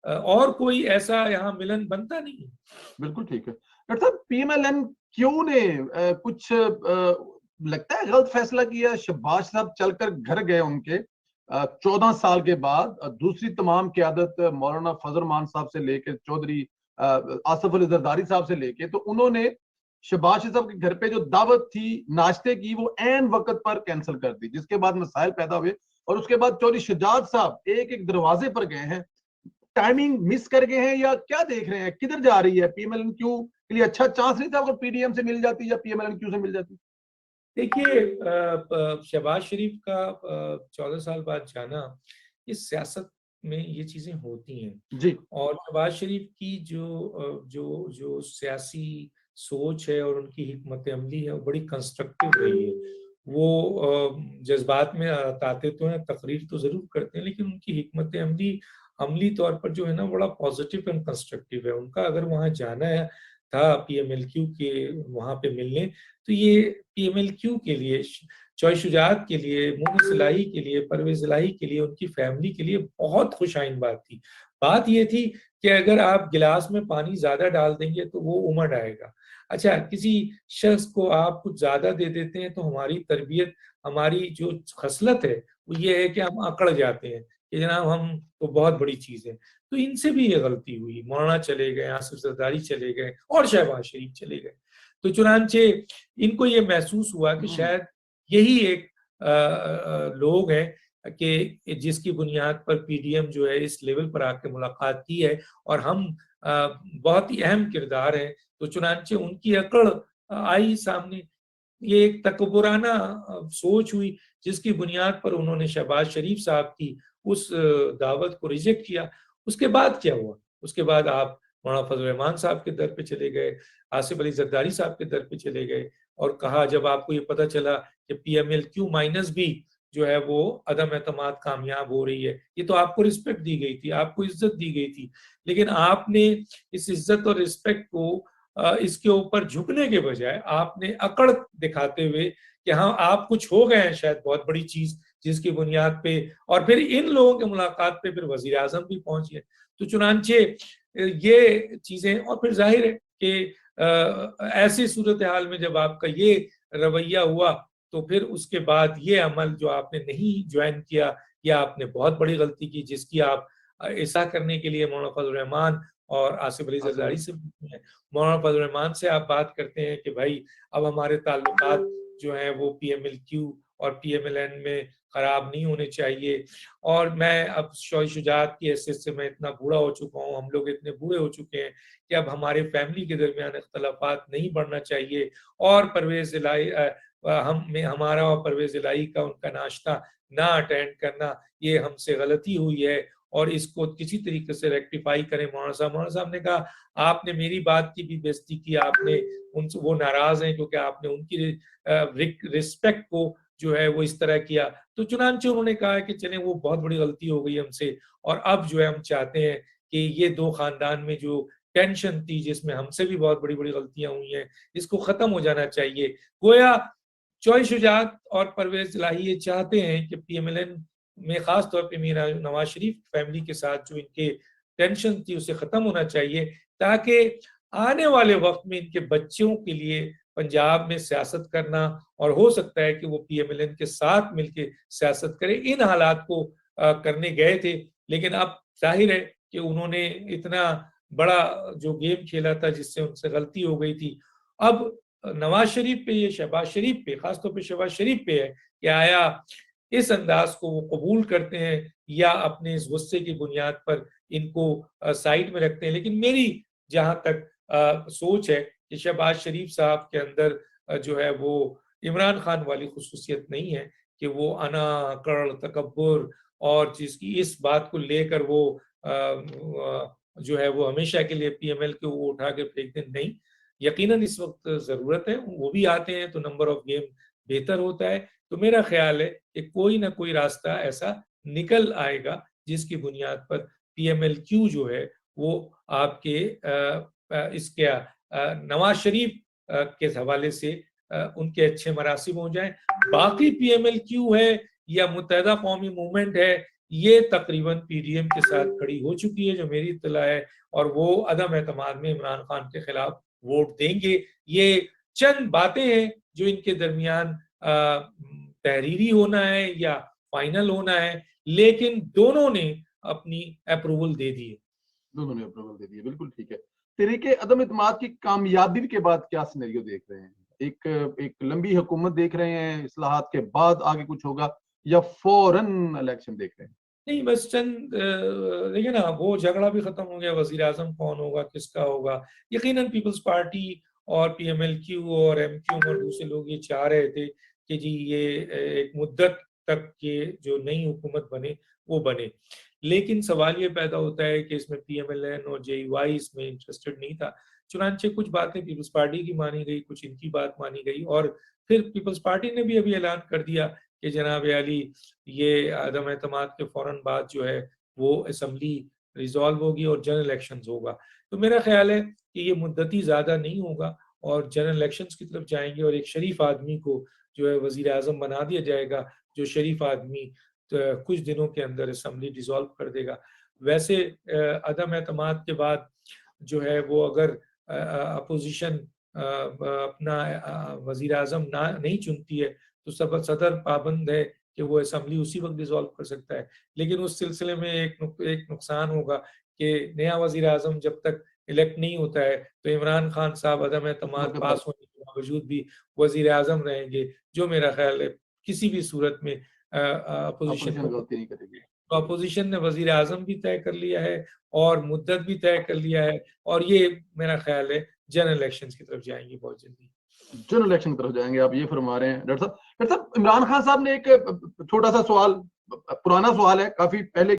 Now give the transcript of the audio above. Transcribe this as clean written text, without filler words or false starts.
और कोई ऐसा यहाँ मिलन बनता नहीं है। बिल्कुल ठीक है डॉक्टर साहब। पीएमएलएन क्यों ने कुछ लगता है गलत फैसला किया? शहबाज साहब चलकर घर गए उनके 14 साल के बाद। दूसरी तमाम क़यादत मौलाना फजल मान साहब से लेके चौधरी आसिफ अली जरदारी साहब से लेके, तो उन्होंने शहबाज साहब के घर पे जो दावत थी नाश्ते की वो ऐन वक्त पर कैंसिल कर दी, जिसके बाद मसाइल पैदा हुए। और उसके बाद चौधरी शुजात साहब एक एक दरवाजे पर गए हैं। टाइमिंग मिस कर गए हैं या क्या देख रहे हैं, किधर जा रही है? पीएमएलएन क्यू के लिए अच्छा चांस नहीं था अगर पीडीएम से मिल जाती या पीएमएलएन क्यू से मिल जाती? देखिए, शहबाज शरीफ का 14 साल बाद जाना, इस सियासत में ये चीजें होती हैं जी। और शहबाज शरीफ की जो सियासी सोच है और उनकी हिकमत अमली है वो बड़ी कंस्ट्रक्टिव रही है। वो जज्बात में आते तो हैं, तकरीर तो जरूर करते हैं, लेकिन उनकी हिकमत अमली तौर पर जो है ना बड़ा पॉजिटिव एंड कंस्ट्रक्टिव है। उनका अगर वहां जाना है था पीएमएलक्यू के वहां पे मिलने, तो ये पीएमएलक्यू के लिए, चॉय शुजात के लिए, मुनीस इलाही के लिए, परवेज इलाही के लिए, उनकी फैमिली के लिए बहुत खुशाइन बात थी। बात ये थी कि अगर आप गिलास में पानी ज्यादा डाल देंगे तो वो उमड़ आएगा। अच्छा, किसी शख्स को आप कुछ ज्यादा दे देते हैं तो हमारी तरबियत, हमारी जो खसलत है वो ये है कि हम अकड़ जाते हैं कि जनाब हम तो बहुत बड़ी चीज है। तो इनसे भी ये गलती हुई, मौलाना चले गए, आसिफ जरदारी चले गए और शहबाज शरीफ चले गए। तो चुनांचे इनको ये महसूस हुआ कि शायद यही एक लोग हैं कि जिसकी बुनियाद पर पीडीएम जो है इस लेवल पर आके मुलाकात की है और हम बहुत ही अहम किरदार हैं। तो चुनांचे उनकी अकड़ आई सामने। ये एक तकबुराना सोच हुई जिसकी बुनियाद पर उन्होंने शहबाज शरीफ साहब की उस दावत को रिजेक्ट किया। उसके बाद क्या हुआ? उसके बाद आप मौलाना फजल रहमान साहब के दर पे चले गए, आसिफ अली जरदारी साहब के दर पे चले गए और कहा, जब आपको ये पता चला कि पीएमएलक्यू माइनस भी जो है वो अदम एतमाद कामयाब हो रही है, ये तो आपको रिस्पेक्ट दी गई थी, आपको इज्जत दी गई थी, लेकिन आपने इस इज्जत और रिस्पेक्ट को इसके ऊपर झुकने के बजाय आपने अकड़ दिखाते हुए कि हाँ आप कुछ हो गए हैं शायद बहुत बड़ी चीज, जिसकी बुनियाद पे और फिर इन लोगों के मुलाकात पे फिर वजीर आजम भी पहुंच गए। तो चुनांचे ये चीजें, और फिर जाहिर है कि ऐसी सूरत हाल में जब आपका ये रवैया हुआ तो फिर उसके बाद ये अमल जो आपने नहीं ज्वाइन किया, या आपने बहुत बड़ी गलती की जिसकी आप ऐसा करने के लिए मौलाना फजल रहमान और आसिफ अली जरदारी से मौलाना फजल रहमान से आप बात करते हैं कि भाई अब हमारे ताल्लुकात जो हैं वो पीएमएलक्यू और पीएमएलएन में खराब नहीं होने चाहिए, और मैं अब शौय शुजात की हैसियत से मैं इतना बूढ़ा हो चुका हूँ, हम लोग इतने बूढ़े हो चुके हैं कि अब हमारे फैमिली के दरमियान इख्तलाफात नहीं बढ़ना चाहिए, और परवेज इलाही हमारा और परवेज इलाही का उनका नाश्ता ना अटेंड करना ये हमसे गलती हुई है और इसको किसी तरीके से रेक्टिफाई करें। मौलाना साहब ने कहा आपने मेरी बात की भी बेइज्जती की, आपने उनसे, वो नाराज हैं क्योंकि आपने उनकी रिस्पेक्ट को जो है वो इस तरह किया। तो चुनांचे उन्होंने कहा कि चलें वो बहुत बड़ी गलती हो गई हमसे, और अब जो है हम चाहते हैं कि ये दो खानदान में जो टेंशन थी जिसमें हमसे भी बहुत बड़ी बड़ी गलतियां हुई हैं इसको खत्म हो जाना चाहिए। गोया चॉय शुजात और परवेज इलाही ये चाहते हैं कि पीएमएलएन में खास तौर पे मीर नवाज शरीफ फैमिली के साथ जो इनके टेंशन थी उसे खत्म होना चाहिए, ताकि आने वाले वक्त में इनके बच्चों के लिए पंजाब में सियासत करना, और हो सकता है कि वो पीएमएलएन के साथ मिलकर सियासत करें। इन हालात को करने गए थे, लेकिन अब जाहिर है कि उन्होंने इतना बड़ा जो गेम खेला था जिससे उनसे गलती हो गई थी। अब नवाज शरीफ पे, ये शहबाज शरीफ पे, खासतौर पे शहबाज शरीफ पे है कि आया इस अंदाज को वो कबूल करते हैं या अपने इस गुस्से की बुनियाद पर इनको साइड में रखते हैं। लेकिन मेरी जहां तक सोच है कि शहबाज शरीफ साहब के अंदर जो है वो इमरान खान वाली खुसूसियत नहीं है कि वो अना अकड़ तकब्बुर और जिसकी इस बात को लेकर वो जो है वो हमेशा के लिए पीएमएल के वो उठा के फेंक दें, नहीं। यकीनन इस वक्त जरूरत है, वो भी आते हैं तो नंबर ऑफ गेम बेहतर होता है। तो मेरा ख्याल है कि कोई ना कोई रास्ता ऐसा निकल आएगा जिसकी बुनियाद पर पीएमएलक्यू जो है वो आपके इसके नवाज शरीफ के हवाले से उनके अच्छे मरासिम हो जाएं। बाकी पीएमएलक्यू है या मुत्तहदा कौमी मूवमेंट है ये तकरीबन पीडीएम के साथ खड़ी हो चुकी है, जो मेरी इत्तला है, और वो अदम एतमाद में इमरान खान के खिलाफ वोट देंगे। ये चंद बातें हैं जो इनके दरमियान तहरीरी होना है या फाइनल होना है, लेकिन दोनों ने अपनी अप्रूवल दे दी है। दोनों ने अप्रूवल दे दिए, बिल्कुल ठीक है। तहरीके अदम इत्तेमाद की कामयाबी के बाद क्या सिनेरियो देख रहे हैं? एक लंबी हुकूमत देख रहे हैं, इस्लाहात के बाद आगे कुछ होगा, या फौरन इलेक्शन देख रहे हैं? नहीं, बस चंद देखिए ना, वो झगड़ा भी खत्म हो गया, वजीर आजम कौन होगा, किसका होगा। यकीनन पीपल्स पार्टी और पीएमएलक्यू और एमक्यू और दूसरे लोग ये चाह रहे थे कि जी ये एक मुद्दत तक ये जो नई हुकूमत बने वो बने, लेकिन सवाल ये पैदा होता है कि इसमें पीएमएलएन और जेयूआई इसमें इंटरेस्टेड नहीं था। चुनांचे कुछ बातें पीपल्स पार्टी की मानी गई, कुछ इनकी बात मानी गई, और फिर पीपल्स पार्टी ने भी अभी ऐलान कर दिया कि जनाब अली ये अदम एतमाद के फौरन बाद जो है वो असम्बली रिजॉल्व होगी और जनरल इलेक्शंस होगा। तो मेरा ख्याल है कि ये मुद्दती ज़्यादा नहीं होगा और जनरल इलेक्शंस की तरफ जाएंगे और एक शरीफ आदमी को जो है वजीर आजम बना दिया जाएगा, जो शरीफ आदमी तो कुछ दिनों के अंदर असम्बली डिसॉल्व कर देगा। वैसे अदम एतमाद के बाद जो है वो अगर अपोजिशन अपना वजीर आजम ना नहीं चुनती है तो सब सदर पाबंद है कि वो असम्बली उसी वक्त डिसॉल्व कर सकता है। लेकिन उस सिलसिले में एक नुकसान होगा कि नया वजीर आजम जब तक इलेक्ट नहीं होता है तो इमरान खान साहब अदम एतमाद पास होने के बावजूद भी वजीर आजम रहेंगे, जो मेरा ख्याल है किसी भी सूरत में अपोजिशन को गलती नहीं करेगी। तो अपोजिशन ने वजीर आजम भी तय कर लिया है और मुद्दत भी तय कर लिया है, और ये मेरा ख्याल है जनरल इलेक्शन की तरफ जाएंगी बहुत जल्दी। जनरल इलेक्शन की तरफ जाएंगे, आप ये फरमा रहे हैं। डॉक्टर साहब, इमरान खान साहब ने एक छोटा सा सवाल, पुराना सवाल है, काफी पहले